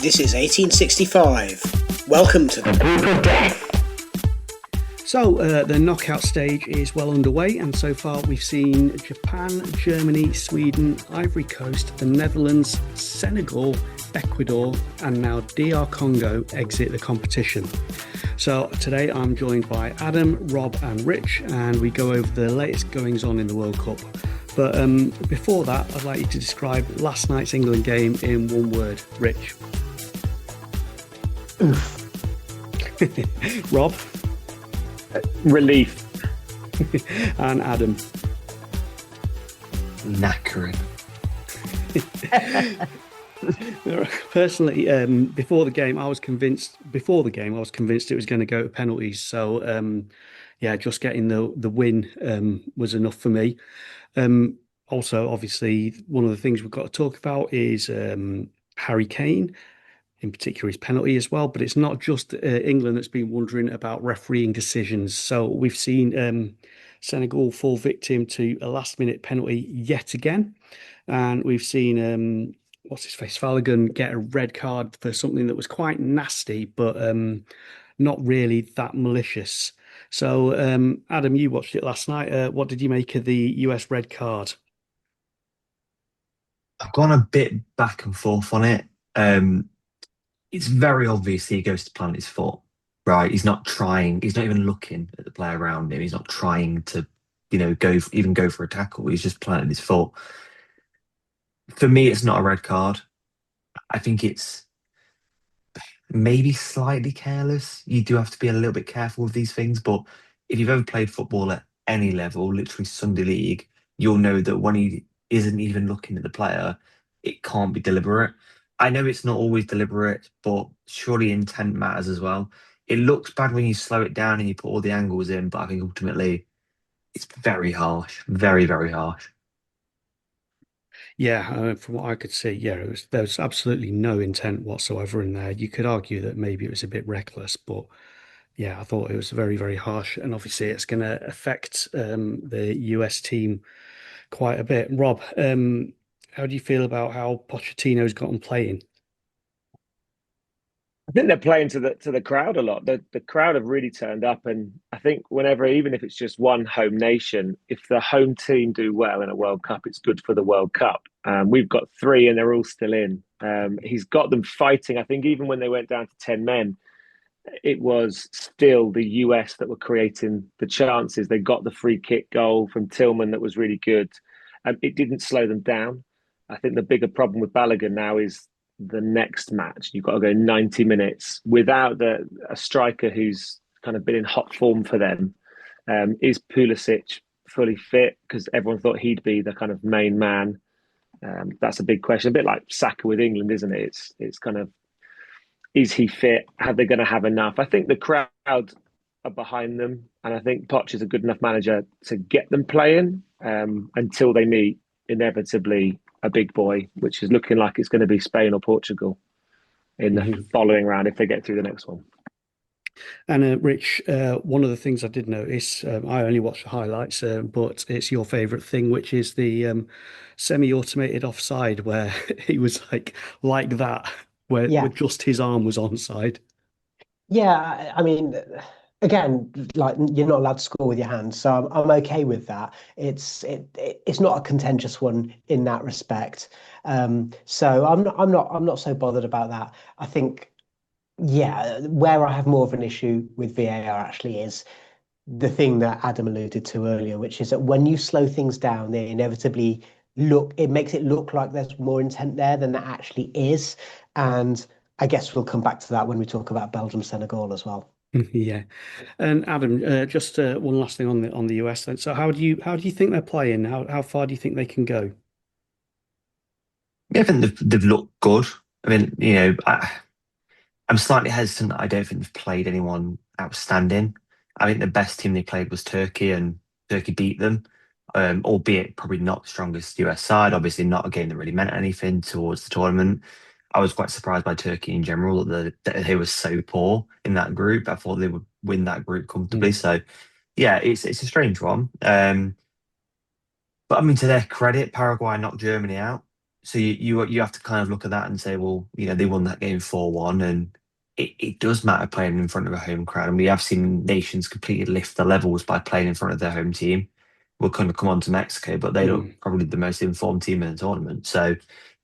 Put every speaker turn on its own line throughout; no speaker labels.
This is 1865. Welcome to the Group of Death.
So the knockout stage is well underway, and so far we've seen Japan, Germany, Sweden, Ivory Coast, the Netherlands, Senegal, Ecuador, and now DR Congo exit the competition. So today I'm joined by Adam, Rob and Rich, and we go over the latest goings on in the World Cup. But before that, I'd like you to describe last night's England game in one word. Rich.
Oof.
Rob.
Relief.
And Adam.
Knackering.
Personally, before the game I was convinced it was going to go to penalties. So just getting the win was enough for me. Also, obviously, one of the things we've got to talk about is Harry Kane, in particular his penalty as well. But it's not just England that's been wondering about refereeing decisions. So we've seen Senegal fall victim to a last-minute penalty yet again. And we've seen, Flanagan get a red card for something that was quite nasty, but not really that malicious. So, Adam, you watched it last night. What did you make of the US red card?
I've gone a bit back and forth on it. It's very obvious he goes to plant his foot, right? He's not trying. He's not even looking at the player around him. He's not trying to, go for a tackle. He's just planting his foot. For me, it's not a red card. I think it's maybe slightly careless. You do have to be a little bit careful with these things. But if you've ever played football at any level, literally Sunday League, you'll know that when he isn't even looking at the player, it can't be deliberate. I know it's not always deliberate, but surely intent matters as well. It looks bad when you slow it down and you put all the angles in, but I think ultimately it's very harsh, very, very harsh.
Yeah, from what I could see, there was absolutely no intent whatsoever in there. You could argue that maybe it was a bit reckless, but yeah, I thought it was very, very harsh. And obviously it's going to affect the US team quite a bit. Rob, how do you feel about how Pochettino's gotten playing?
I think they're playing to the crowd a lot. The crowd have really turned up, and I think whenever, even if it's just one home nation, if the home team do well in a World Cup, it's good for the World Cup. We've got three, and they're all still in. He's got them fighting. I think even when they went down to 10 men, it was still the US that were creating the chances. They got the free kick goal from Tillman that was really good. It didn't slow them down. I think the bigger problem with Balogun now is the next match. You've got to go 90 minutes without a striker who's kind of been in hot form for them. Is Pulisic fully fit? Because everyone thought he'd be the kind of main man. That's a big question. A bit like Saka with England, isn't it? It's kind of, is he fit? Are they going to have enough? I think the crowd are behind them, and I think Poch is a good enough manager to get them playing until they meet inevitably a big boy, which is looking like it's going to be Spain or Portugal in the following round if they get through the next one.
And Rich, one of the things I did notice, I only watched the highlights, but it's your favourite thing, which is the semi-automated offside where he was like that, where just his arm was onside.
Yeah, I mean, again, like you're not allowed to score with your hands, so I'm okay with that. It's not a contentious one in that respect. So I'm not so bothered about that. I think, yeah, where I have more of an issue with VAR actually is the thing that Adam alluded to earlier, which is that when you slow things down, they inevitably it makes it look like there's more intent there than there actually is. And I guess we'll come back to that when we talk about Belgium, Senegal as well.
Yeah, and Adam, just one last thing on the US then. So how do you think they're playing? How far do you think they can go?
Yeah, I think they've looked good. I mean, I'm slightly hesitant that I don't think they've played anyone outstanding. I think the best team they played was Turkey, and Turkey beat them, albeit probably not the strongest US side. Obviously, not a game that really meant anything towards the tournament. I was quite surprised by Turkey in general that they were so poor in that group. I thought they would win that group comfortably. So, yeah, it's a strange one. But I mean, to their credit, Paraguay knocked Germany out. So you have to kind of look at that and say, well, they won that game 4-1, and it does matter playing in front of a home crowd. And we have seen nations completely lift their levels by playing in front of their home team. We'll kind of come on to Mexico, but they look probably the most informed team in the tournament. So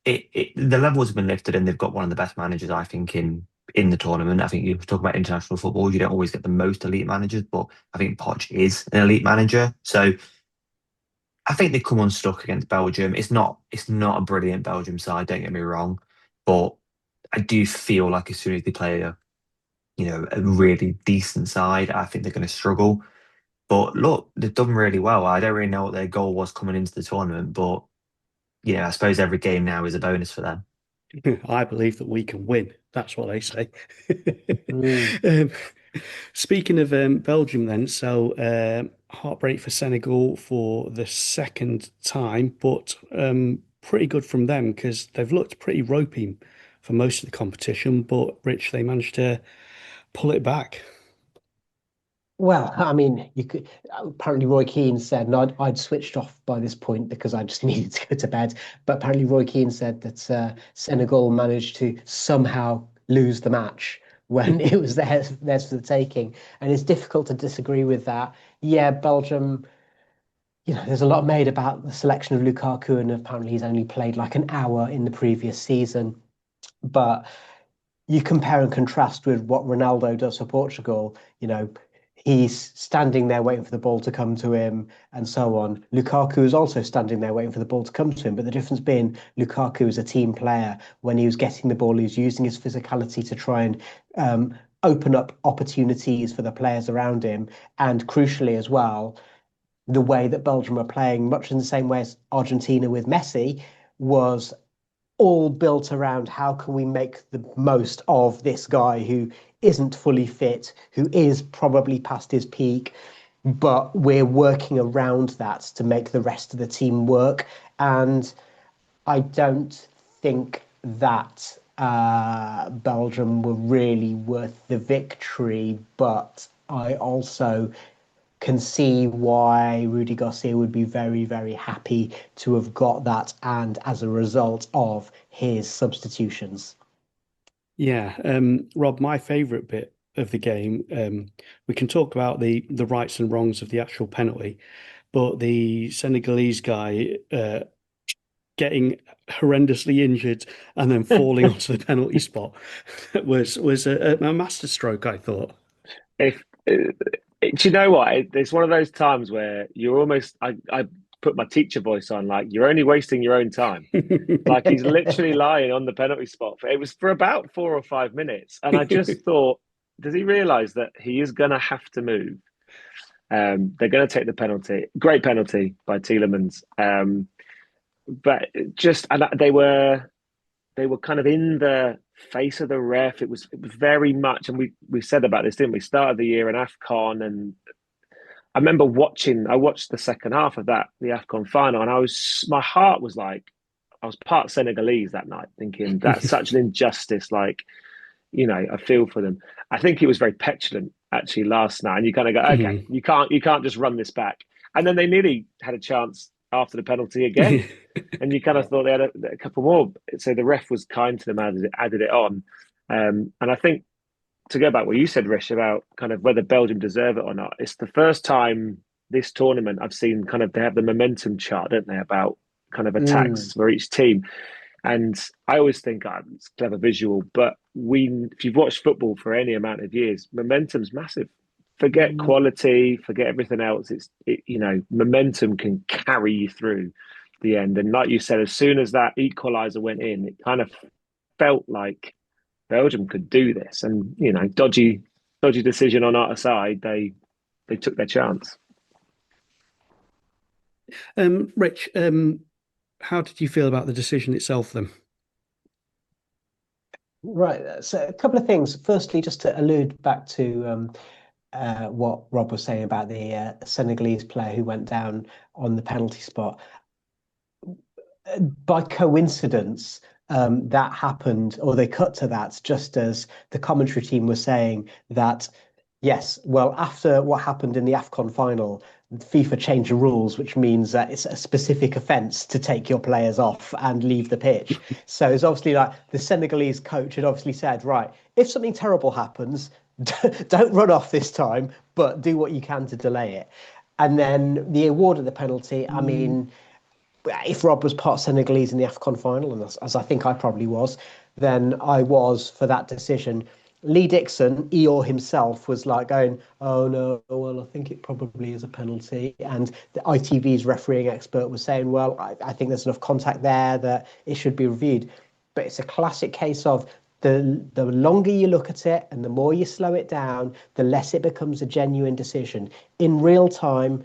the levels have been lifted, and they've got one of the best managers, I think, in the tournament. I think you talk about international football, you don't always get the most elite managers, but I think Poch is an elite manager. So I think they come unstuck against Belgium. It's not a brilliant Belgium side, don't get me wrong, but I do feel like as soon as they play a really decent side, I think they're going to struggle. But look, they've done really well. I don't really know what their goal was coming into the tournament, but I suppose every game now is a bonus for them.
I believe that we can win. That's what they say.
Mm.
Um, Speaking of Belgium, then, so heartbreak for Senegal for the second time, but pretty good from them because they've looked pretty ropey for most of the competition. But Rich, they managed to pull it back.
Well, I mean, you could apparently Roy Keane said, and I'd switched off by this point because I just needed to go to bed. But apparently Roy Keane said that Senegal managed to somehow lose the match when it was theirs for the taking, and it's difficult to disagree with that. Yeah, Belgium. There's a lot made about the selection of Lukaku, and apparently he's only played like an hour in the previous season. But you compare and contrast with what Ronaldo does for Portugal, he's standing there waiting for the ball to come to him and so on. Lukaku is also standing there waiting for the ball to come to him. But the difference being Lukaku is a team player. When he was getting the ball, he was using his physicality to try and open up opportunities for the players around him. And crucially as well, the way that Belgium are playing, much in the same way as Argentina with Messi, was all built around how can we make the most of this guy who isn't fully fit, who is probably past his peak, but we're working around that to make the rest of the team work. And I don't think that Belgium were really worth the victory, but I also can see why Rudy Garcia would be very, very happy to have got that, and as a result of his substitutions.
Yeah, Rob, my favourite bit of the game, we can talk about the rights and wrongs of the actual penalty, but the Senegalese guy getting horrendously injured and then falling onto the penalty spot was a masterstroke, I thought.
If do you know what? It's one of those times where you're almost. I put my teacher voice on, like you're only wasting your own time. Like he's literally lying on the penalty spot. It was for about 4 or 5 minutes, and I just thought, does he realise that he is going to have to move? They're going to take the penalty. Great penalty by Tielemans, but just and they were kind of in the face of the ref. It was very much, and we said about this, didn't we? Start of the year in AFCON, and I remember watching. I watched the second half of that, the AFCON final, and my heart was like, I was part Senegalese that night, thinking that's such an injustice. Like, I feel for them. I think he was very petulant actually last night, and you kind of go, okay, you can't just run this back. And then they nearly had a chance after the penalty again, and you kind of thought they had a couple more. So the ref was kind to them, added it on, and I think to go back what you said, Rish, about kind of whether Belgium deserve it or not. It's the first time this tournament I've seen kind of they have the momentum chart, don't they, about kind of attacks for each team. And I always think it's a clever visual, but if you've watched football for any amount of years, momentum's massive. Forget quality, forget everything else. Momentum can carry you through the end. And like you said, as soon as that equaliser went in, it kind of felt like Belgium could do this. And dodgy decision on our side. They took their chance.
Rich, how did you feel about the decision itself then?
Right. So a couple of things. Firstly, just to allude back to what Rob was saying about the Senegalese player who went down on the penalty spot. By coincidence, that happened, or they cut to that just as the commentary team was saying that, yes, well, after what happened in the AFCON final, FIFA changed the rules, which means that it's a specific offence to take your players off and leave the pitch. So it's obviously like the Senegalese coach had obviously said, right, if something terrible happens, don't run off this time, but do what you can to delay it. And then the award of the penalty, I mean, if Rob was part Senegalese in the AFCON final, and as I think I probably was, then I was for that decision. Lee Dixon, Eeyore himself, was like going, "Oh no, well I think it probably is a penalty." And the ITV's refereeing expert was saying, "Well, I think there's enough contact there that it should be reviewed." But it's a classic case of the longer you look at it and the more you slow it down, the less it becomes a genuine decision. In real time,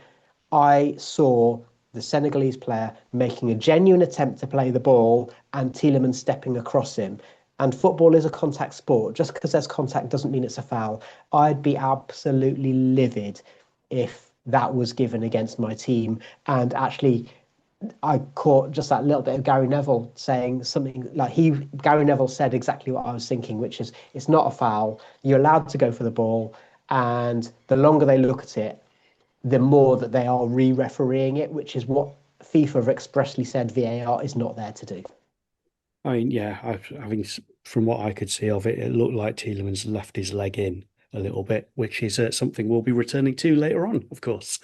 I saw the Senegalese player making a genuine attempt to play the ball and Tielemans stepping across him. And football is a contact sport. Just because there's contact doesn't mean it's a foul. I'd be absolutely livid if that was given against my team. And actually, I caught just that little bit of Gary Neville saying something like Gary Neville said exactly what I was thinking, which is it's not a foul. You're allowed to go for the ball. And the longer they look at it, the more that they are re-refereeing it, which is what FIFA have expressly said VAR is not there to do.
I mean, yeah, I mean, from what I could see of it, it looked like Tielemans left his leg in a little bit, which is something we'll be returning to later on, of course.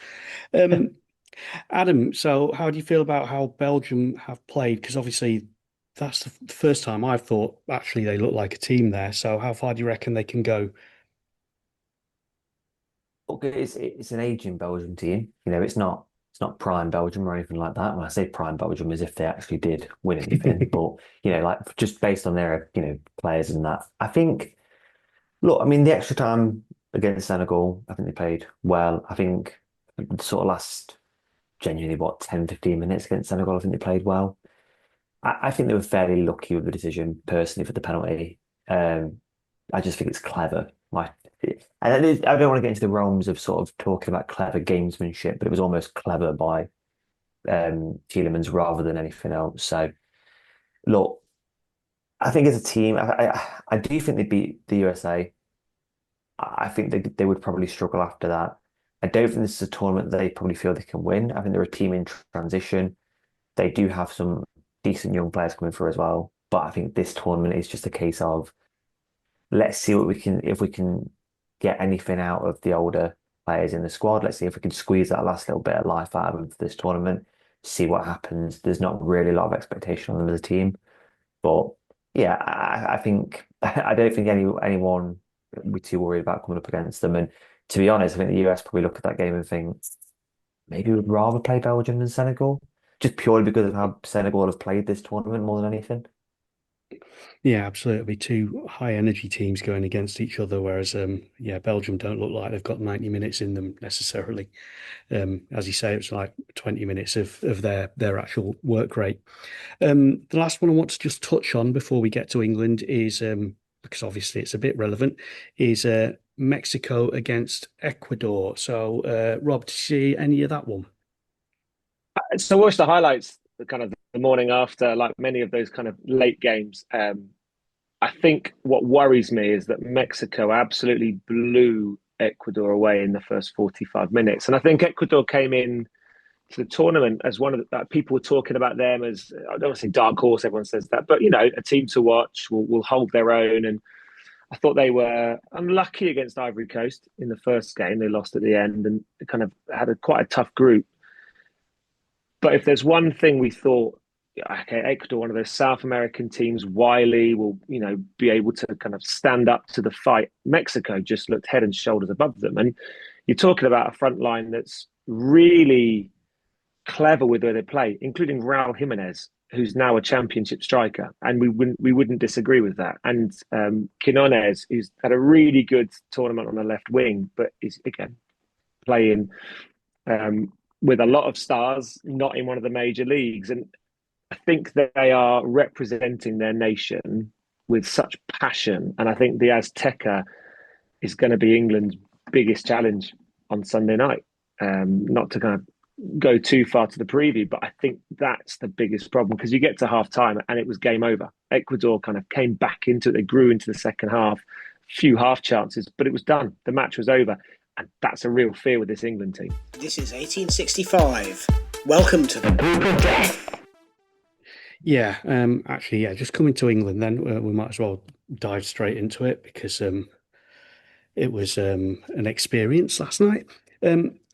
Adam, so how do you feel about how Belgium have played? Because obviously that's the first time I've thought actually they look like a team there. So how far do you reckon they can go?
Look, it's an aging Belgium team. It's not prime Belgium or anything like that. When I say prime Belgium, as if they actually did win anything, but like just based on their players and that, I think. Look, I mean, the extra time against Senegal, I think they played well. I think the sort of last genuinely 10, 15 minutes against Senegal, I think they played well. I think they were fairly lucky with the decision personally for the penalty. I just think it's clever. I don't want to get into the realms of sort of talking about clever gamesmanship, but it was almost clever by Tielemans rather than anything else. So, look, I think as a team, I do think they beat the USA. I think they would probably struggle after that. I don't think this is a tournament that they probably feel they can win. I think they're a team in transition. They do have some decent young players coming through as well. But I think this tournament is just a case of let's see if we can get anything out of the older players in the squad. Let's see if we can squeeze that last little bit of life out of them for this tournament. See what happens. There's not really a lot of expectation on them as a team, but yeah, I think I don't think anyone would be too worried about coming up against them. And to be honest, I think the US probably look at that game and think maybe we'd rather play Belgium than Senegal, just purely because of how Senegal have played this tournament more than anything.
Yeah, absolutely. Two high energy teams going against each other, whereas Belgium don't look like they've got 90 minutes in them necessarily. As you say, it's like 20 minutes of their actual work rate. The last one I want to just touch on before we get to England is because obviously it's a bit relevant, is Mexico against Ecuador. So, Rob, did you see any of that one?
So I watched the highlights the kind of the morning after, like many of those kind of late games. I think what worries me is that Mexico absolutely blew Ecuador away in the first 45 minutes. And I think Ecuador came in to the tournament as one of the people were talking about them as, I don't want to say dark horse, everyone says that, but a team to watch, will hold their own. And I thought they were unlucky against Ivory Coast in the first game. They lost at the end and kind of had quite a tough group. But if there's one thing we thought, okay, Ecuador, one of those South American teams, wily, will be able to kind of stand up to the fight. Mexico just looked head and shoulders above them, and you're talking about a front line that's really clever with where they play, including Raul Jimenez, who's now a championship striker, and we wouldn't disagree with that. And Quinones, who's had a really good tournament on the left wing, but is again playing with a lot of stars, not in one of the major leagues. And I think that they are representing their nation with such passion. And I think the Azteca is going to be England's biggest challenge on Sunday night. Not to kind of go too far to the preview, but I think that's the biggest problem because you get to half time and it was game over. Ecuador kind of came back into it. They grew into the second half, few half chances, but it was done. The match was over. And that's a real fear with this England team.
This is 1865. Welcome to the
Yeah, actually, yeah, just coming to England, then we might as well dive straight into it because it was an experience last night.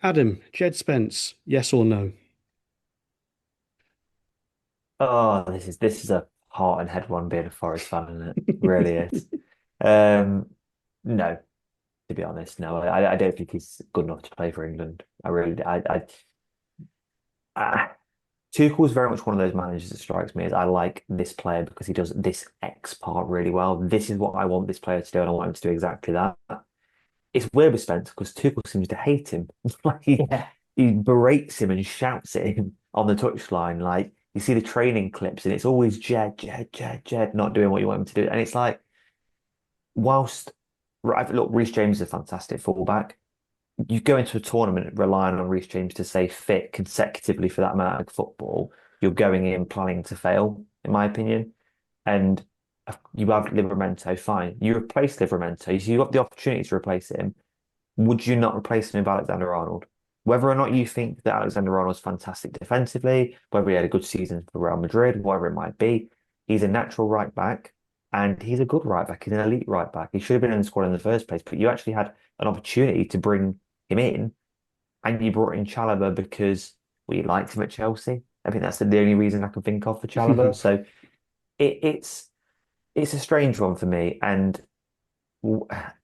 Adam, Jed Spence, yes or no?
Oh, this is a heart and head one being a Forest fan, isn't it? Really is. Um, no, to be honest, no. I don't think he's good enough to play for England. I really, I Tuchel is very much one of those managers that strikes me as I like this player because he does this X part really well. This is what I want this player to do, and I want him to do exactly that. It's weird with Spence because Tuchel seems to hate him. Like
Yeah.
he berates him and shouts at him on the touchline. Like you see the training clips, and it's always Jed, Jed, Jed, Jed, not doing what you want him to do. And it's like, whilst right, look, Reece James is a fantastic fullback. You go into a tournament relying on Reece James to stay fit consecutively for that amount of football, you're going in planning to fail, in my opinion. And you have Livramento, fine. You replace Livramento, so you got the opportunity to replace him. Would you not replace him with Alexander-Arnold? Whether or not you think that Alexander-Arnold's fantastic defensively, whether he had a good season for Real Madrid, whatever it might be, he's a natural right back and he's a good right back. He's an elite right back. He should have been in the squad in the first place, but you actually had an opportunity to bring him in and you brought in Chalobah because you liked him at Chelsea. I think that's the only reason I can think of for Chalobah. So it's a strange one for me, and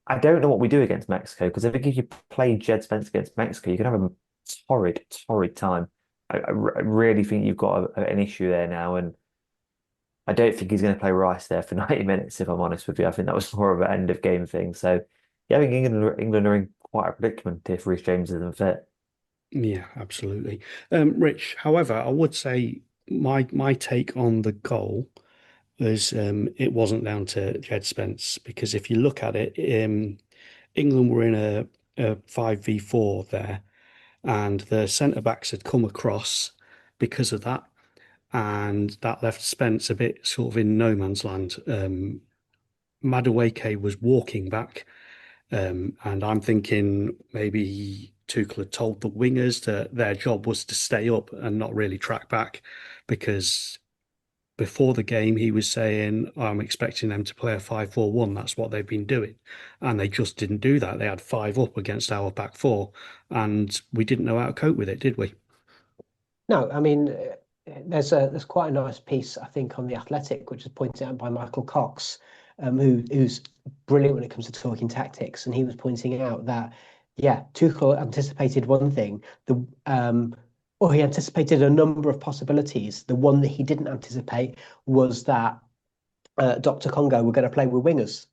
I don't know what we do against Mexico because I think if you play Jed Spence against Mexico, you can have a torrid, torrid time. I really think you've got an issue there now, and I don't think he's going to play Rice there for 90 minutes, if I'm honest with you. I think that was more of an end of game thing. So, yeah, I think England are in quite a predicament if Reece James isn't fit.
Yeah, absolutely. Rich, however, I would say my take on the goal was it wasn't down to Jed Spence because if you look at it, England were in a 5v4 there, and the centre backs had come across because of that, and that left Spence a bit sort of in no man's land. Madueke was walking back, and I'm thinking maybe Tuchel had told the wingers that their job was to stay up and not really track back because before the game he was saying, I'm expecting them to play a 5-4-1. That's what they've been doing. And they just didn't do that. They had five up against our back four, and we didn't know how to cope with it, did we?
No, I mean, there's quite a nice piece I think on the Athletic, which is pointed out by Michael Cox, who's brilliant when it comes to talking tactics, and he was pointing out that yeah, Tuchel anticipated one thing, or he anticipated a number of possibilities. The one that he didn't anticipate was that Dr. Congo were going to play with wingers,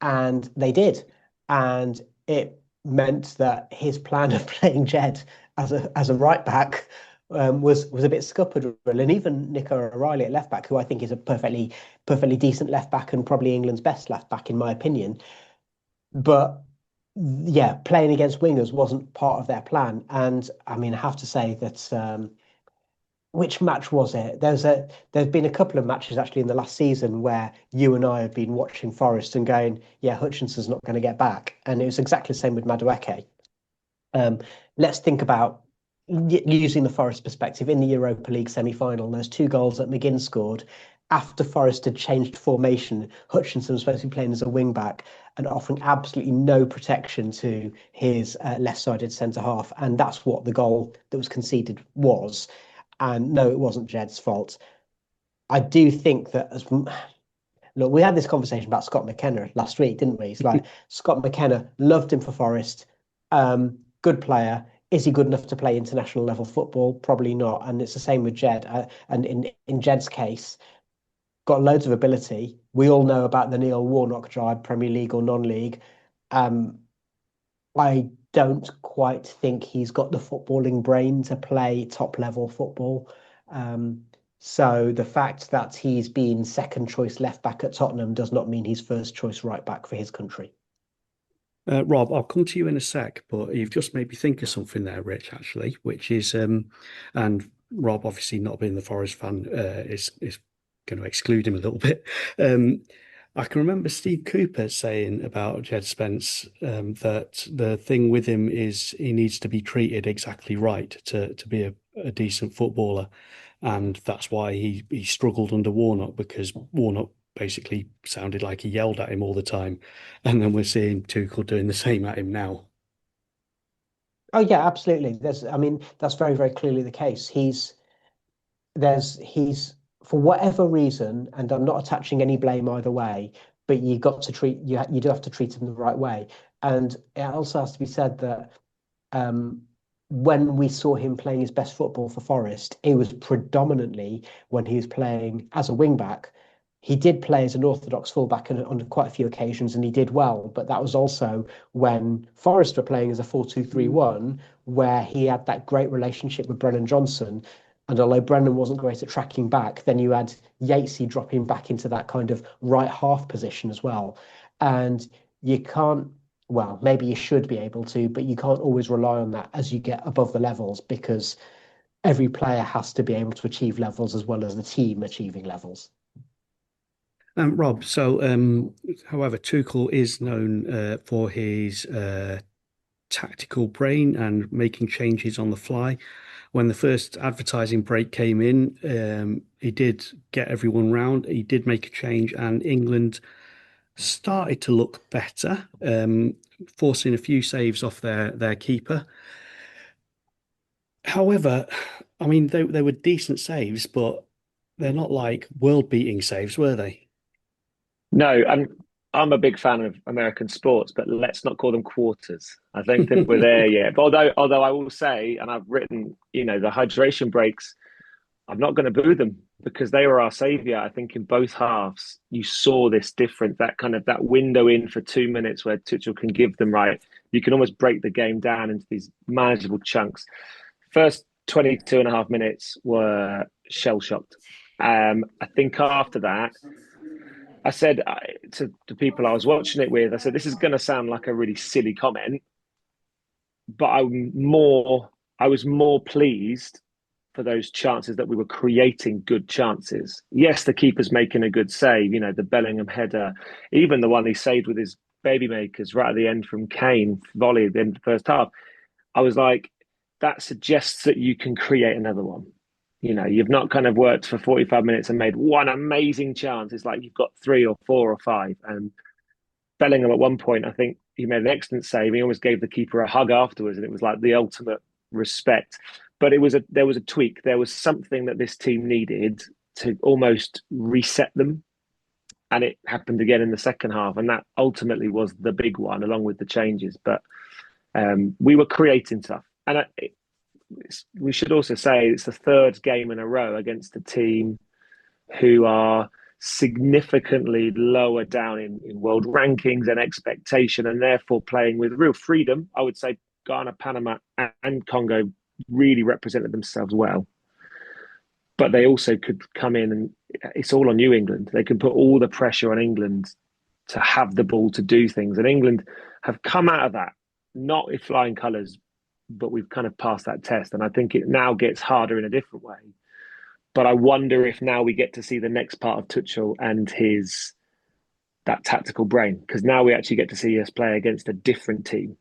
and they did, and it meant that his plan of playing Jed as a right back was a bit scuppered, and even Nico O'Reilly at left back, who I think is a perfectly decent left back and probably England's best left back in my opinion, but yeah, playing against wingers wasn't part of their plan, and I mean I have to say that. Which match was it? There's been a couple of matches actually in the last season where you and I have been watching Forest and going, yeah, Hutchinson's not going to get back, and it was exactly the same with Madueke. Um, let's think about using the Forest perspective in the Europa League semi-final. There's two goals that McGinn scored after Forest had changed formation. Hutchinson was supposed to be playing as a wing back and offering absolutely no protection to his left-sided centre half, and that's what the goal that was conceded was. And no, it wasn't Jed's fault. I do think that look, we had this conversation about Scott McKenna last week, didn't we? It's like Scott McKenna loved him for Forest, good player. Is he good enough to play international level football? Probably not. And it's the same with Jed. And in Jed's case, got loads of ability. We all know about the Neil Warnock drive, Premier League or non-league. Um, I don't quite think he's got the footballing brain to play top level football. Um, so the fact that he's been second choice left back at Tottenham does not mean he's first choice right back for his country.
Rob, I'll come to you in a sec, but you've just made me think of something there, Rich, actually, which is, and Rob, obviously not being the Forest fan, is going to exclude him a little bit. I can remember Steve Cooper saying about Jed Spence that the thing with him is he needs to be treated exactly right to be a decent footballer, and that's why he struggled under Warnock because Warnock basically sounded like he yelled at him all the time, and then we're seeing Tuchel doing the same at him now.
Oh yeah, absolutely. I mean, that's very, very clearly the case. He's for whatever reason, and I'm not attaching any blame either way, but you do have to treat him the right way. And it also has to be said that um, when we saw him playing his best football for Forest, it was predominantly when he was playing as a wing back. He did play as an orthodox fullback on quite a few occasions, and he did well. But that was also when Forest were playing as a 4-2-3-1, where he had that great relationship with Brennan Johnson. And although Brennan wasn't great at tracking back, then you had Yatesy dropping back into that kind of right half position as well. And you can't well, maybe you should be able to, but you can't always rely on that as you get above the levels because every player has to be able to achieve levels as well as the team achieving levels.
Rob, so however, Tuchel is known for his tactical brain and making changes on the fly. When the first advertising break came in, he did get everyone round. He did make a change, and England started to look better, forcing a few saves off their keeper. However, I mean they were decent saves, but they're not like world-beating saves, were they?
No, I'm a big fan of American sports, but let's not call them quarters. I don't think we're there yet. But although I will say, and I've written, the hydration breaks, I'm not going to boo them because they were our savior. I think in both halves, you saw this difference, that kind of that window in for 2 minutes where Tuchel can give them right. You can almost break the game down into these manageable chunks. First 22 and a half minutes were shell shocked. I think after that, I said to the people I was watching it with, I said, this is going to sound like a really silly comment, but I was more pleased for those chances that we were creating good chances. Yes, the keeper's making a good save, the Bellingham header, even the one he saved with his baby makers right at the end from Kane volley at the end of the first half. I was like, that suggests that you can create another one. You've not kind of worked for 45 minutes and made one amazing chance. It's like you've got 3 or 4 or 5. And Bellingham at one point, I think he made an excellent save. He almost gave the keeper a hug afterwards, and it was like the ultimate respect. But there was a tweak. There was something that this team needed to almost reset them. And it happened again in the second half. And that ultimately was the big one, along with the changes. But we were creating stuff. And we should also say it's the third game in a row against a team who are significantly lower down in world rankings and expectation, and therefore playing with real freedom. I would say Ghana, Panama, and Congo really represented themselves well. But they also could come in, and it's all on New England. They can put all the pressure on England to have the ball to do things. And England have come out of that, not with flying colours, but we've kind of passed that test. And I think it now gets harder in a different way. But I wonder if now we get to see the next part of Tuchel and that tactical brain, because now we actually get to see us play against a different team.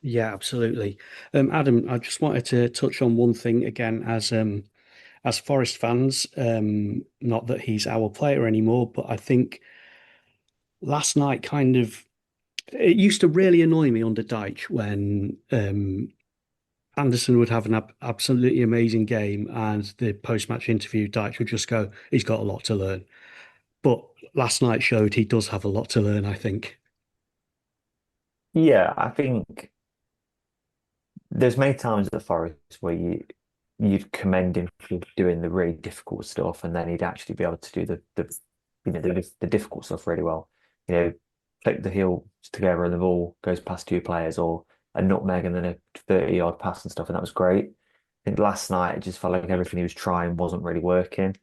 Yeah, absolutely. Adam, I just wanted to touch on one thing again as Forest fans. Not that he's our player anymore, but I think last night it used to really annoy me under Dyche when Anderson would have an absolutely amazing game, and the post-match interview, Dyche would just go, he's got a lot to learn. But last night showed he does have a lot to learn, I think.
Yeah, I think there's many times at the Forest where you'd commend him for doing the really difficult stuff, and then he'd actually be able to do the difficult stuff really well. Click the heel together and the ball goes past 2 players, or a nutmeg and then a 30-yard pass and stuff, and that was great. I think last night it just felt like everything he was trying wasn't really working.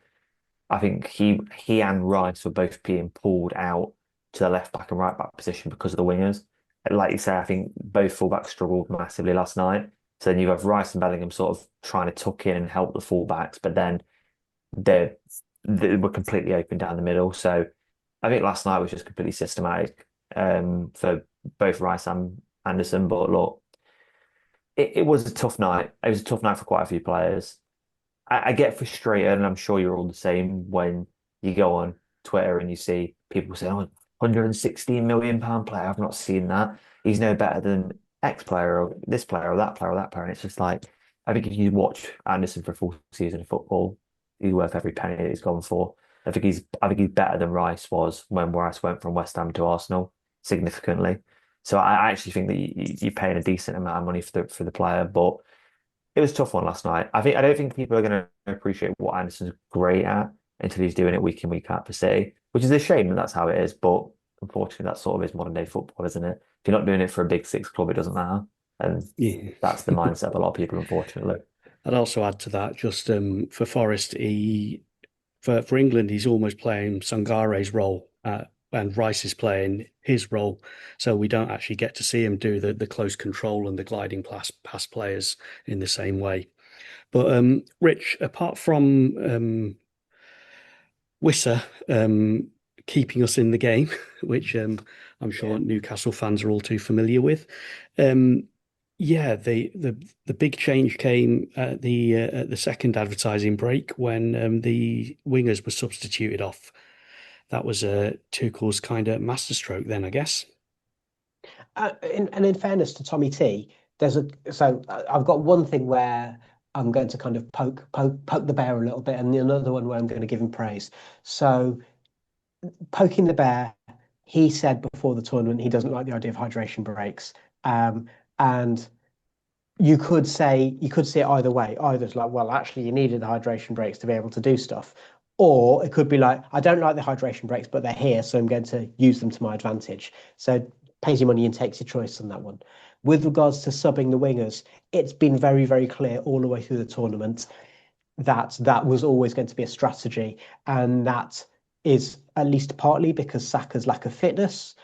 I think he and Rice were both being pulled out to the left back and right back position because of the wingers. Like you say, I think both fullbacks struggled massively last night. So then you have Rice and Bellingham sort of trying to tuck in and help the fullbacks, but then they were completely open down the middle. So I think last night was just completely systematic for both Rice and Anderson. But look, it was a tough night. It was a tough night for quite a few players. I get frustrated, and I'm sure you're all the same when you go on Twitter and you see people say, "Oh, £116 million player. I've not seen that. He's no better than X player or this player or that player or that player." And it's just like, I think if you watch Anderson for a full season of football, he's worth every penny that he's gone for. I think he's better than Rice was when Rice went from West Ham to Arsenal significantly. So I actually think that you're paying a decent amount of money for the player, but it was a tough one last night. I don't think people are going to appreciate what Anderson's great at until he's doing it week in, week out for City, which is a shame that that's how it is. But unfortunately, that's sort of his modern day football, isn't it? If you're not doing it for a big six club, it doesn't matter. And
Yeah.
that's the mindset of a lot of people, unfortunately.
I'd also add to that, just for Forest, for England, he's almost playing Sangare's role, and Rice is playing his role. So we don't actually get to see him do the close control and the gliding past players in the same way. But Rich, apart from Wissa keeping us in the game, which I'm sure Newcastle fans are all too familiar with, yeah, the big change came at the second advertising break when the wingers were substituted off. That was Tuchel's kind of masterstroke then, I guess.
And in fairness to Tommy T, I've got one thing where I'm going to kind of poke the bear a little bit, and another one where I'm going to give him praise. So poking the bear, he said before the tournament he doesn't like the idea of hydration breaks, and you could see it either way. Either it's like, well, actually, you needed the hydration breaks to be able to do stuff, or it could be like, I don't like the hydration breaks, but they're here, so I'm going to use them to my advantage. So pays your money and takes your choice on that one. With regards to subbing the wingers, it's been very, very clear all the way through the tournament that that was always going to be a strategy, and that is at least partly because Saka's lack of fitness.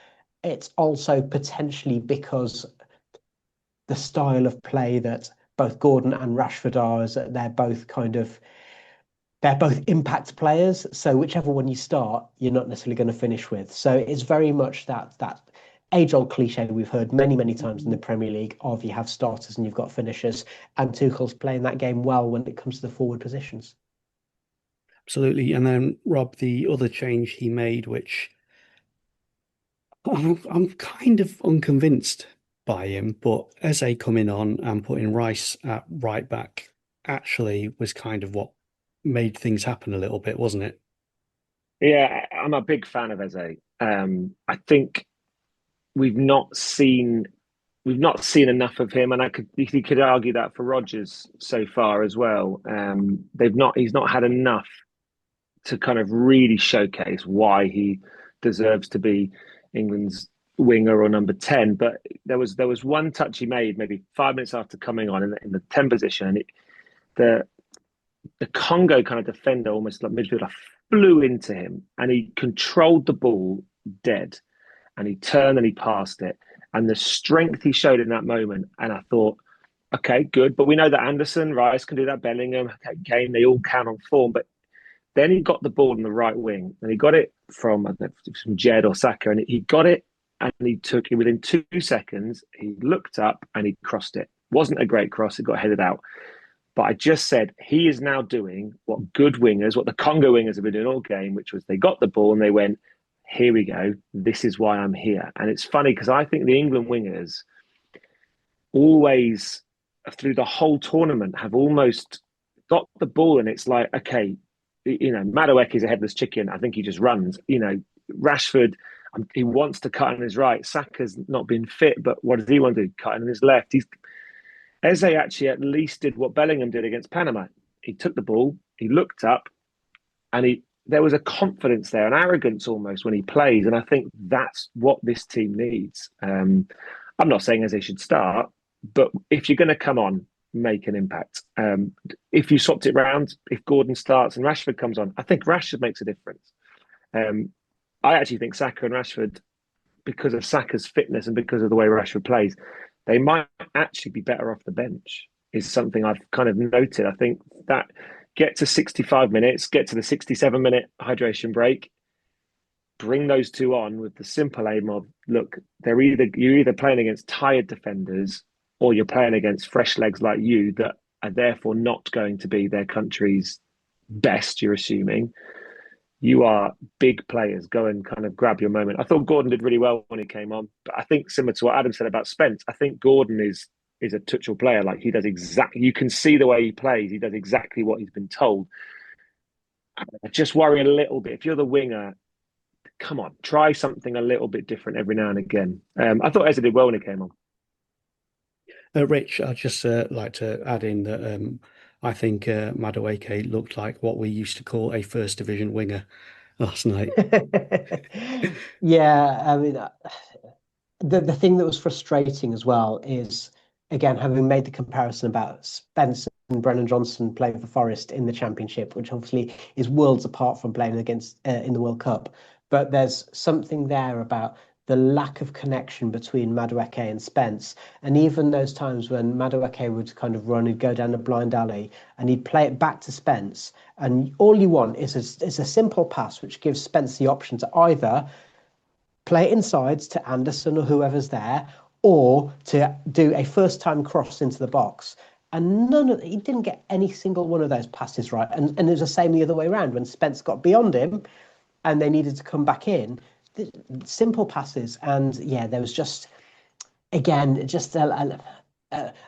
It's also potentially because the style of play that both Gordon and Rashford are is that they're both impact players. So whichever one you start, you're not necessarily going to finish with. So it's very much that age-old cliche we've heard many, many times in the Premier League of you have starters and you've got finishers, and Tuchel's playing that game well when it comes to the forward positions.
Absolutely. And then Rob, the other change he made, which I'm kind of unconvinced by him, but Eze coming on and putting Rice at right back actually was kind of what made things happen a little bit, wasn't it?
Yeah, I'm a big fan of Eze. I think we've not seen enough of him, and you could argue that for Rodgers so far as well. He's not had enough to kind of really showcase why he deserves to be England's winger or number 10. But there was one touch he made maybe 5 minutes after coming on in the 10 position, and the the Congo kind of defender, almost like midfielder, flew into him and he controlled the ball dead, and he turned and he passed it. And the strength he showed in that moment, and I thought, okay, good. But we know that Anderson, Rice can do that, Bellingham, Kane, they all can on form. But then he got the ball in the right wing, and he got it from, I don't know, from Jed or Saka, and he got it, and he took it within 2 seconds. He looked up and he crossed it. Wasn't a great cross; it got headed out. But I just said he is now doing what good wingers, what the Congo wingers have been doing all game, which was they got the ball and they went, "Here we go. This is why I'm here." And it's funny because I think the England wingers always, through the whole tournament, have almost got the ball, and it's like, okay, Madueke is a headless chicken. I think he just runs. Rashford, he wants to cut on his right. Saka's not been fit, but what does he want to do? Cut on his left. Eze actually at least did what Bellingham did against Panama. He took the ball, he looked up, and there was a confidence there, an arrogance almost when he plays. And I think that's what this team needs. I'm not saying Eze should start, but if you're going to come on, make an impact. If you swapped it round, if Gordon starts and Rashford comes on, I think Rashford makes a difference. I actually think Saka and Rashford, because of Saka's fitness and because of the way Rashford plays, they might actually be better off the bench, is something I've kind of noted. I think that get to 65 minutes, get to the 67-minute hydration break. bring those two on with the simple aim of, look, you're either playing against tired defenders or you're playing against fresh legs like you that are therefore not going to be their country's best, you're assuming. You are big players. Go and kind of grab your moment. I thought Gordon did really well when he came on, but I think similar to what Adam said about Spence, I think Gordon is a Tuchel player. Like, he does exactly. You can see the way he plays. He does exactly what he's been told. I just worry a little bit if you're the winger. Come on, try something a little bit different every now and again. I thought Eze did well when he came on.
Rich, I'd just like to add in that I think Madueke looked like what we used to call a first division winger last night.
Yeah, I mean, the thing that was frustrating as well is, again, having made the comparison about Spence and Brennan Johnson playing for Forest in the Championship, which obviously is worlds apart from playing against in the World Cup. But there's something there about the lack of connection between Madueke and Spence. And even those times when Madueke would kind of run, he'd go down a blind alley and he'd play it back to Spence. And all you want is a simple pass which gives Spence the option to either play it inside to Anderson or whoever's there, or to do a first time cross into the box. And he didn't get any single one of those passes right. And it was the same the other way around when Spence got beyond him and they needed to come back in. Simple passes. And yeah, there was just, again, just an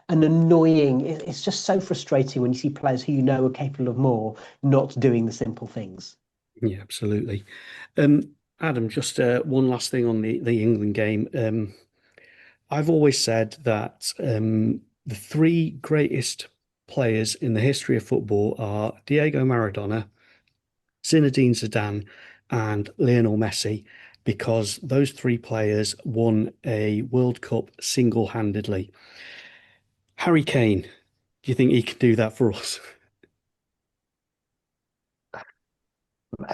annoying, it's just so frustrating when you see players who you know are capable of more not doing the simple things.
Yeah, absolutely. Adam, just one last thing on the England game. I've always said that the three greatest players in the history of football are Diego Maradona, Zinedine Zidane, and Lionel Messi, because those three players won a World Cup single-handedly. Harry Kane, do you think he can do that for us?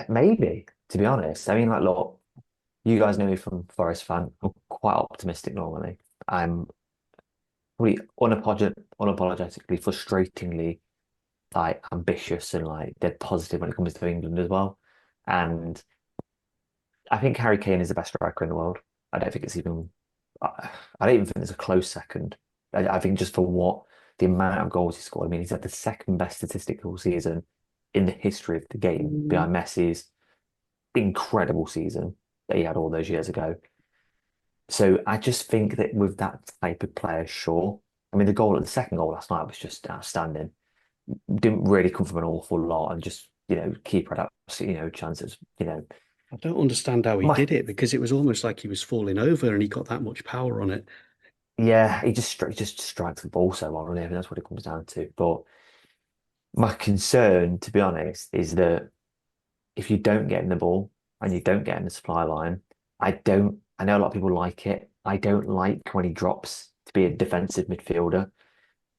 Maybe, to be honest. I mean, like, look, you guys know me from Forest fan. I'm quite optimistic normally. I'm really unapologetically, frustratingly, like, ambitious and like dead positive when it comes to England as well. And I think Harry Kane is the best striker in the world. I don't think it's even. I don't even think there's a close second. I think just for what the amount of goals he scored. I mean, he's had the second best statistical season in the history of the game behind Messi's incredible season that he had all those years ago. So I just think that with that type of player, sure. I mean, the second goal last night was just outstanding. Didn't really come from an awful lot, and just keeper had chances.
I don't understand how he
My
did it, because it was almost like he was falling over and he got that much power on it.
Yeah, he just strikes the ball so well, and that's what it comes down to. But my concern, to be honest, is that if you don't get in the ball and you don't get in the supply line, I know a lot of people like it. I don't like when he drops to be a defensive midfielder.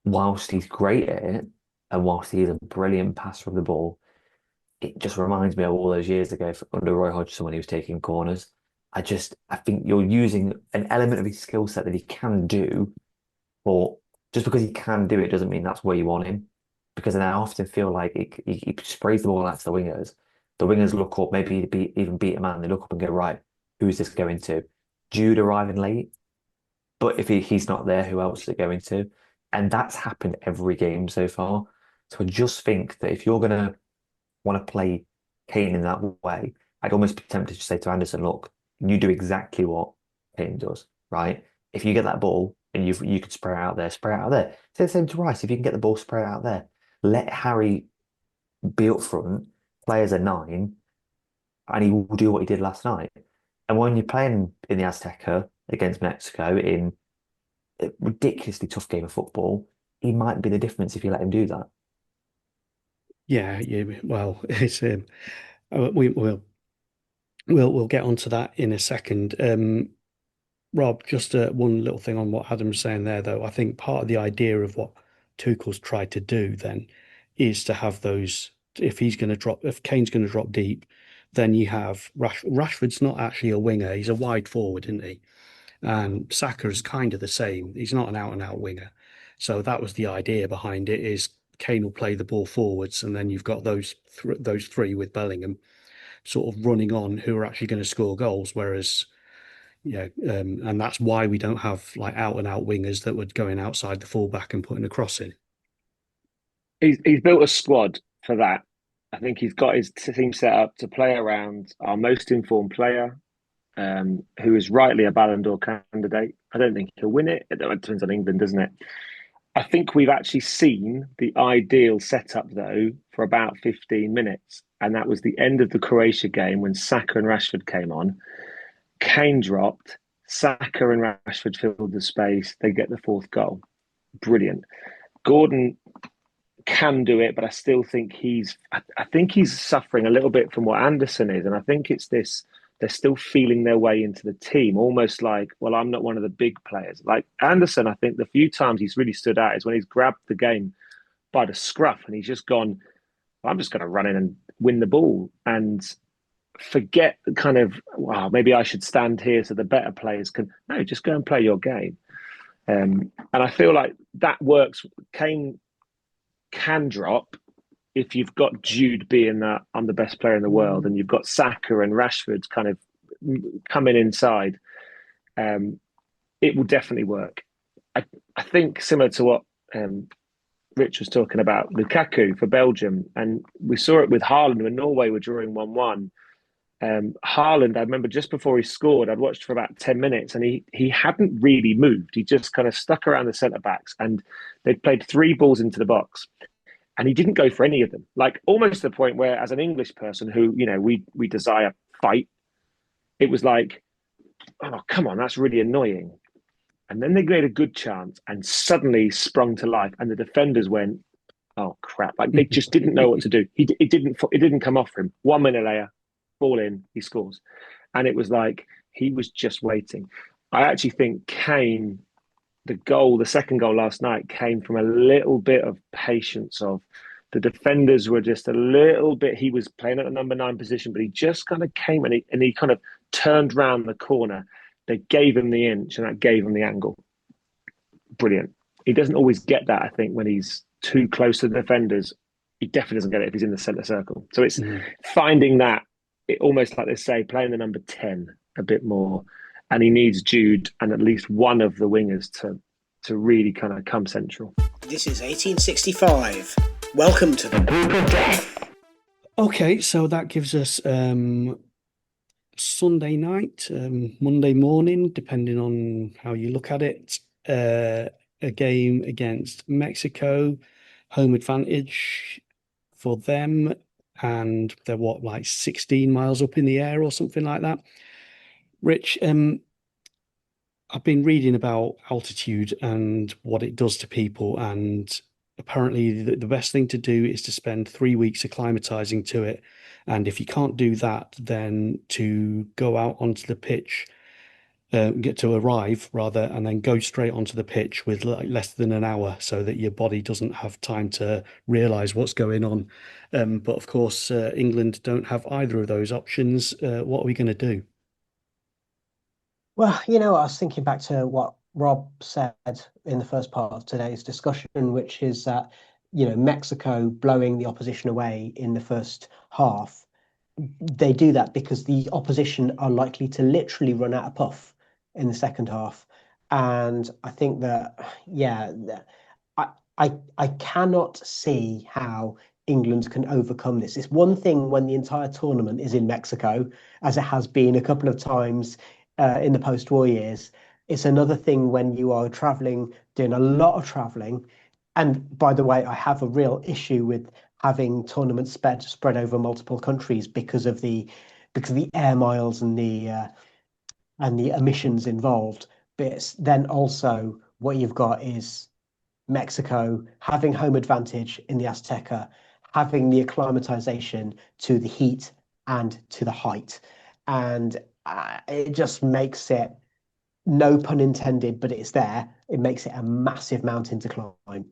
Whilst he's great at it, and whilst he's a brilliant passer of the ball, it just reminds me of all those years ago under Roy Hodgson when he was taking corners. I think you're using an element of his skill set that he can do, but just because he can do it doesn't mean that's where you want him. Because then I often feel like he sprays the ball out to the wingers. The wingers look up, maybe even beat a man. They look up and go, right, who's this going to? Jude arriving late, but if he's not there, who else is it going to? And that's happened every game so far. So I just think that if you're gonna want to play Kane in that way, I'd almost be tempted to say to Anderson, look, you do exactly what Kane does, right? If you get that ball and you can spray it out there, spray it out there. Say the same to Rice. If you can get the ball, spray it out there. Let Harry be up front, play as a nine, and he will do what he did last night. And when you're playing in the Azteca against Mexico in a ridiculously tough game of football, he might be the difference if you let him do that.
Yeah, yeah. Well, it's we'll get onto that in a second. Rob, just one little thing on what Adam's saying there, though. I think part of the idea of what Tuchel's tried to do then is to have those. If Kane's going to drop deep, then you have Rashford's not actually a winger; he's a wide forward, isn't he? And Saka's kind of the same. He's not an out and out winger. So that was the idea behind it: is Kane will play the ball forwards, and then you've got those three with Bellingham sort of running on who are actually going to score goals. Whereas, and that's why we don't have like out and out wingers that would going outside the fullback and putting a cross in.
He's built a squad for that. I think he's got his team set up to play around our most informed player, who is rightly a Ballon d'Or candidate. I don't think he'll win it. It depends on England, doesn't it? I think we've actually seen the ideal setup, though, for about 15 minutes. And that was the end of the Croatia game when Saka and Rashford came on. Kane dropped. Saka and Rashford filled the space. They get the fourth goal. Brilliant. Gordon can do it, but I still think I think he's suffering a little bit from what Anderson is. And I think it's this, they're still feeling their way into the team, almost like, well, I'm not one of the big players. Like Anderson, I think the few times he's really stood out is when he's grabbed the game by the scruff and he's just gone, well, I'm just going to run in and win the ball and forget the kind of, wow, maybe I should stand here so the better players can. No, just go and play your game. And I feel like that works. Kane can drop if you've got Jude being that I'm the best player in the world, and you've got Saka and Rashford kind of coming inside. It will definitely work. I think similar to what Rich was talking about, Lukaku for Belgium, and we saw it with Haaland when Norway were drawing 1-1. Haaland, I remember just before he scored, I'd watched for about 10 minutes and he hadn't really moved. He just kind of stuck around the centre backs and they'd played 3 balls into the box and he didn't go for any of them. Like almost to the point where, as an English person who, we desire fight, it was like, oh, come on, that's really annoying. And then they made a good chance and suddenly sprung to life and the defenders went, oh crap. Like they just didn't know what to do. It didn't come off for him. 1 minute later, ball in, he scores. And it was like he was just waiting. I actually think Kane, the second goal last night came from a little bit of patience of the defenders were just a little bit, he was playing at the number 9 position, but he just kind of came and he kind of turned round the corner. They gave him the inch and that gave him the angle. Brilliant. He doesn't always get that, I think, when he's too close to the defenders. He definitely doesn't get it if he's in the centre circle. So it's finding that, it almost like they say, playing the number 10 a bit more. And he needs Jude and at least one of the wingers to really kind of come central.
This is 1865. Welcome to the Group of Death.
Okay, so that gives us Sunday night, Monday morning, depending on how you look at it, a game against Mexico, home advantage for them. And they're like 16 miles up in the air or something like that. Rich, I've been reading about altitude and what it does to people, and apparently the best thing to do is to spend 3 weeks acclimatizing to it. And if you can't do that, then to go out onto the pitch, get to arrive rather, and then go straight onto the pitch with like less than an hour so that your body doesn't have time to realize what's going on. But of course, England don't have either of those options. What are we going to do?
Well, I was thinking back to what Rob said in the first part of today's discussion, which is that, Mexico blowing the opposition away in the first half, they do that because the opposition are likely to literally run out of puff in the second half. And I think that, yeah, I cannot see how England can overcome this. It's one thing when the entire tournament is in Mexico, as it has been a couple of times in the post-war years. It's another thing when you are traveling, doing a lot of traveling. And by the way, I have a real issue with having tournaments spread over multiple countries because of the air miles and the emissions involved. But then also what you've got is Mexico having home advantage in the Azteca, having the acclimatization to the heat and to the height. And it just makes it, no pun intended, but it's there. It makes it a massive mountain to climb.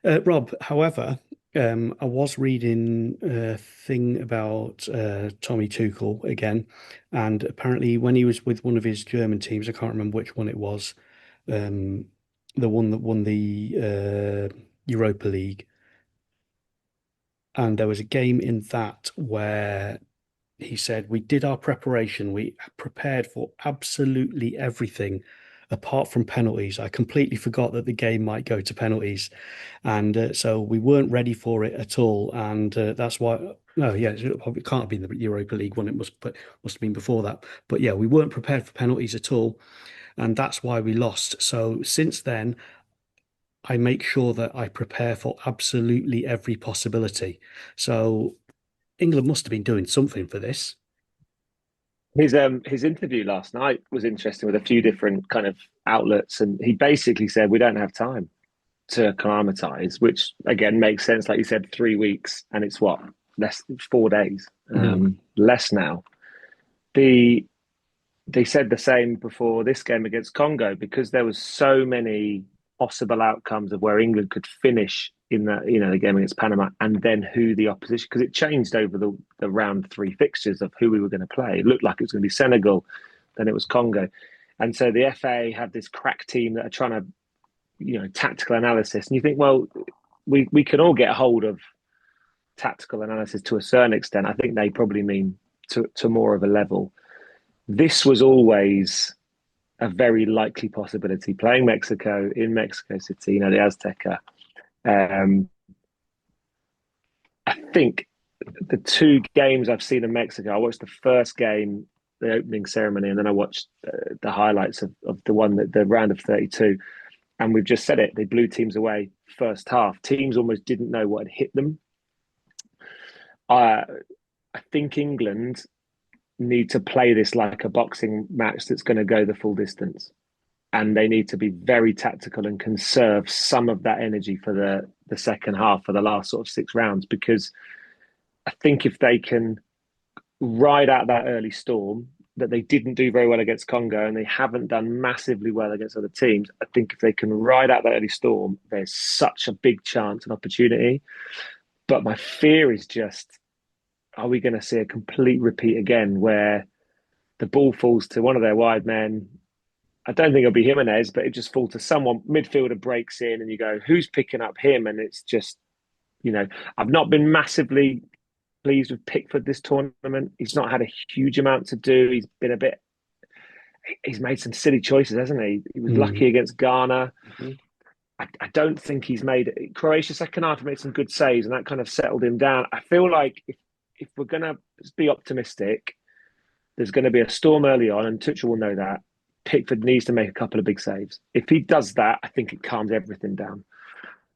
Rob, however, I was reading a thing about Tommy Tuchel again, and apparently when he was with one of his German teams, I can't remember which one it was, the one that won the Europa League. And there was a game in that where he said, we did our preparation. We prepared for absolutely everything apart from penalties. I completely forgot that the game might go to penalties. And so we weren't ready for it at all. And that's why, no, yeah, it can't have been the Europa League one. It must have been before that. But yeah, we weren't prepared for penalties at all. And that's why we lost. So since then, I make sure that I prepare for absolutely every possibility. So England must have been doing something for this.
His interview last night was interesting with a few different kind of outlets, and he basically said we don't have time to acclimatise, which again makes sense. Like you said, 3 weeks, and it's what, less 4 days, less now. They said the same before this game against Congo, because there was so many possible outcomes of where England could finish in the game against Panama, and then who the opposition, because it changed over the round 3 fixtures of who we were going to play. It looked like it was going to be Senegal, then it was Congo, and so the FA had this crack team that are trying to tactical analysis, and you think, well, we can all get a hold of tactical analysis to a certain extent. I think they probably mean to more of a level. This was always a very likely possibility. Playing Mexico in Mexico City, the Azteca. I think the 2 games I've seen in Mexico, I watched the first game, the opening ceremony, and then I watched the highlights of the round of 32. And we've just said it, they blew teams away first half. Teams almost didn't know what had hit them. I think England need to play this like a boxing match that's going to go the full distance. And they need to be very tactical and conserve some of that energy for the second half, for the last sort of 6 rounds. Because I think if they can ride out that early storm, that they didn't do very well against Congo, and they haven't done massively well against other teams, I think if they can ride out that early storm, there's such a big chance and opportunity. But my fear is just, are we going to see a complete repeat again where the ball falls to one of their wide men? I don't think it'll be Jimenez, but it just falls to someone. Midfielder breaks in, and you go, who's picking up him? And it's just, I've not been massively pleased with Pickford this tournament. He's not had a huge amount to do. He's made some silly choices, hasn't he? He was lucky against Ghana. I don't think he's made Croatia second half. He made some good saves, and that kind of settled him down. I feel like if we're going to be optimistic, there's going to be a storm early on, and Tuchel will know that. Pickford needs to make a couple of big saves. If he does that, I think it calms everything down.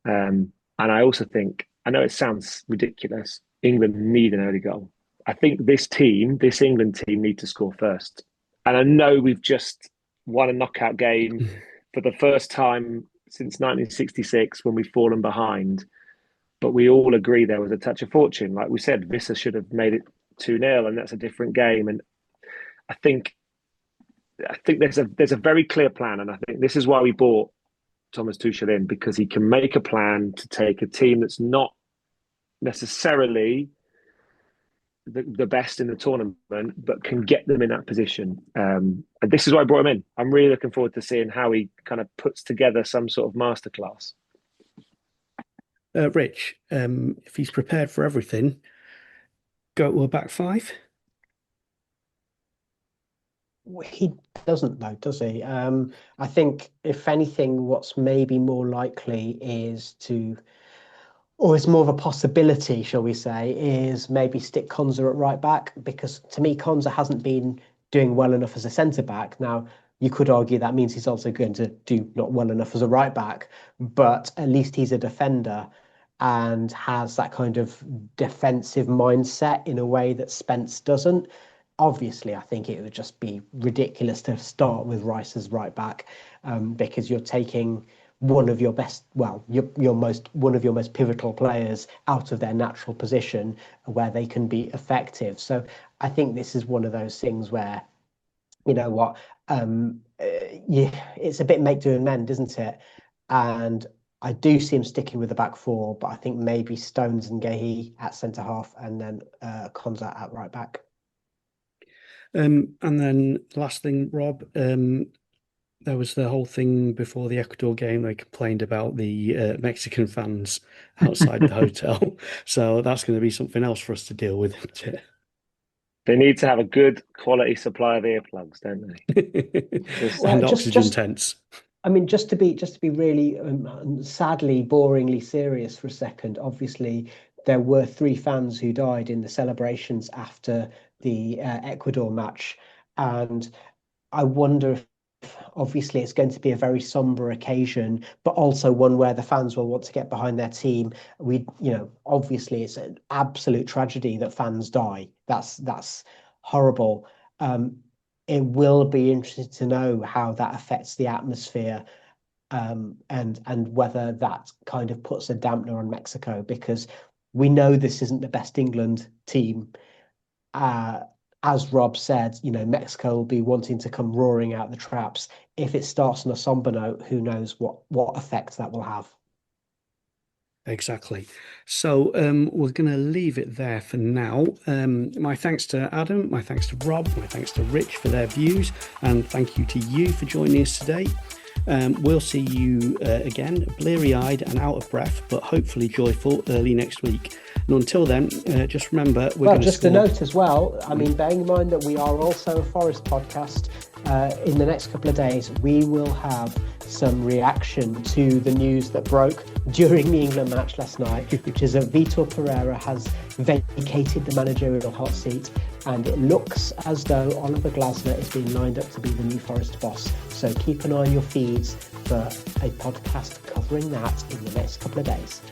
And I also think, I know it sounds ridiculous, England need an early goal. I think this England team, need to score first. And I know we've just won a knockout game for the first time since 1966 when we've fallen behind. But we all agree there was a touch of fortune. Like we said, Vissa should have made it 2-0, and that's a different game. And I think there's a very clear plan, and I think this is why we bought Thomas Tuchel in, because he can make a plan to take a team that's not necessarily the best in the tournament, but can get them in that position. And this is why I brought him in. I'm really looking forward to seeing how he kind of puts together some sort of masterclass.
Rich, if he's prepared for everything, go to a back 5.
He doesn't, though, does he? I think, if anything, what's maybe more likely or it's more of a possibility, shall we say, is maybe stick Konza at right back, because to me, Konza hasn't been doing well enough as a centre back. Now, you could argue that means he's also going to do not well enough as a right back, but at least he's a defender and has that kind of defensive mindset in a way that Spence doesn't. Obviously, I think it would just be ridiculous to start with Rice as right back, because you're taking one of your best, one of your most pivotal players out of their natural position where they can be effective. So I think this is one of those things where, it's a bit make do and mend, isn't it? And I do see him sticking with the back 4, but I think maybe Stones and Gahey at centre half, and then Konza at right back.
And then last thing, Rob, there was the whole thing before the Ecuador game. They complained about the Mexican fans outside the hotel. So that's going to be something else for us to deal with, isn't it?
They need to have a good quality supply of earplugs, don't they?
And oxygen tents.
I mean, just to be really sadly, boringly serious for a second. Obviously, there were 3 fans who died in the celebrations after the Ecuador match, and I wonder if obviously it's going to be a very somber occasion, but also one where the fans will want to get behind their team. Obviously it's an absolute tragedy that fans die. That's horrible. It will be interesting to know how that affects the atmosphere, and whether that kind of puts a dampener on Mexico, because we know this isn't the best England team. As Rob said, Mexico will be wanting to come roaring out the traps. If it starts on a somber note, who knows what effect that will have.
Exactly. So we're going to leave it there for now. My thanks to Adam, my thanks to Rob, my thanks to Rich for their views, and thank you to you for joining us today. We'll see you again, bleary-eyed and out of breath, but hopefully joyful early next week. And until then, just remember,
just a note as well. I mean, bearing in mind that we are also a Forest podcast, in the next couple of days, we will have some reaction to the news that broke during the England match last night, which is that Vitor Pereira has vacated the managerial hot seat, and it looks as though Oliver Glasner is being lined up to be the new Forest boss. So keep an eye on your feeds for a podcast covering that in the next couple of days.